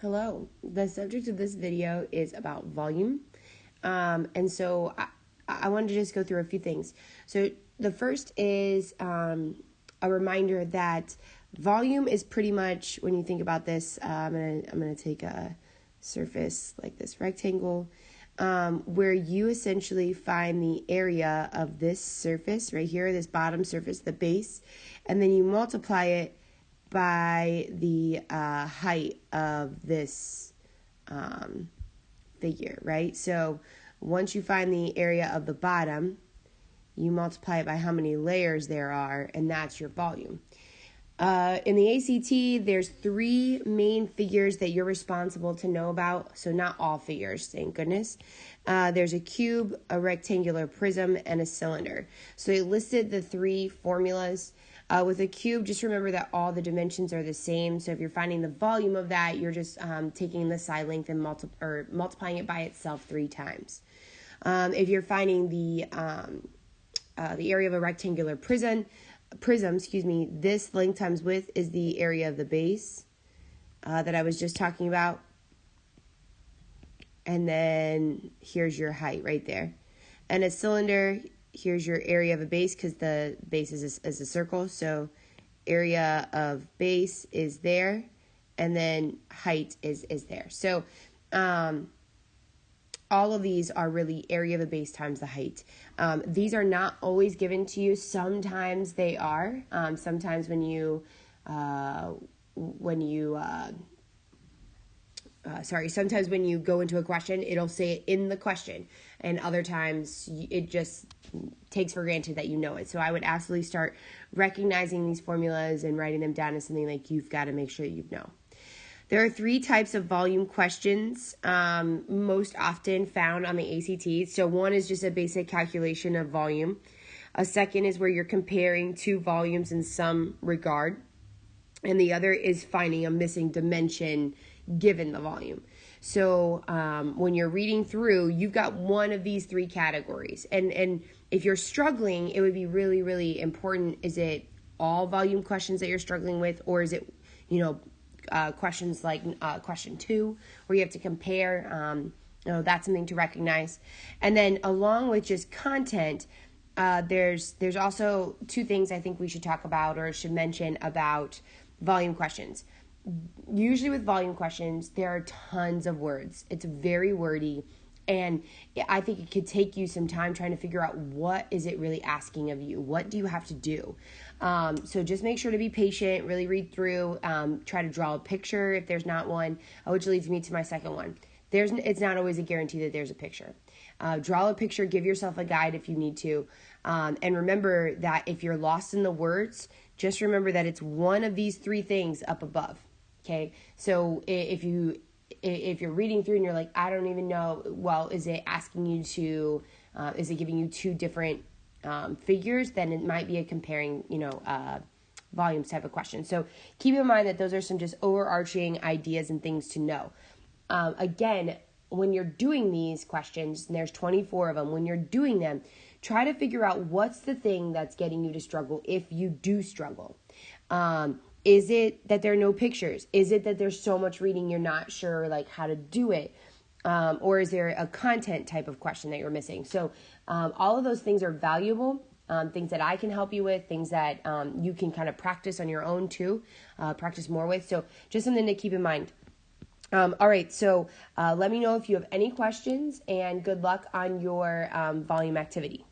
Hello. The subject of this video is about volume. And so I wanted to just go through a few things. So the first is a reminder that volume is pretty much, when you think about this, I'm gonna take a surface like this rectangle, where you essentially find the area of this surface right here, this bottom surface, the base, and then you multiply it by the height of this figure, right? So once you find the area of the bottom, you multiply it by how many layers there are, and that's your volume. In the ACT, there's 3 main figures that you're responsible to know about. So not all figures, thank goodness. There's a cube, a rectangular prism, and a cylinder. So they listed the 3 formulas. With a cube, just remember that all the dimensions are the same. So if you're finding the volume of that, you're just taking the side length and multiplying it by itself 3 times. If you're finding the area of a rectangular prism, this length times width is the area of the base that I was just talking about. And then here's your height right there. And a cylinder, here's your area of a base because the base is a circle. So area of base is there, and then height is there. So all of these are really area of the base times the height. These are not always given to you. Sometimes they are. Sometimes when you go into a question, it'll say it in the question, and other times it just takes for granted that you know it. So I would absolutely start recognizing these formulas and writing them down as something like you've got to make sure you know. There are 3 types of volume questions most often found on the ACT. So one is just a basic calculation of volume. A second is where you're comparing 2 volumes in some regard. And the other is finding a missing dimension given the volume. So when you're reading through, you've got one of these 3 categories. And if you're struggling, it would be really, really important. Is it all volume questions that you're struggling with, or is it, questions like question 2, where you have to compare? That's something to recognize. And then along with just content, there's also 2 things I think we should talk about or should mention about volume questions. Usually with volume questions, there are tons of words. It's very wordy, and I think it could take you some time trying to figure out what is it really asking of you. What do you have to do? So just make sure to be patient, really read through, try to draw a picture if there's not one, which leads me to my second one. It's not always a guarantee that there's a picture. Draw a picture, give yourself a guide if you need to, and remember that if you're lost in the words, just remember that it's one of these 3 things up above. Okay, so if you're reading through and you're like, I don't even know, well, is it asking you to, is it giving you 2 different figures? Then it might be a comparing, volumes type of question. So keep in mind that those are some just overarching ideas and things to know. Again, when you're doing these questions, and there's 24 of them, when you're doing them, try to figure out what's the thing that's getting you to struggle if you do struggle. Is it that there are no pictures? Is it that there's so much reading you're not sure how to do it? Or is there a content type of question that you're missing? So all of those things are valuable, things that I can help you with, things that you can kind of practice on your own too, practice more with. So just something to keep in mind. All right, so let me know if you have any questions, and good luck on your volume activity.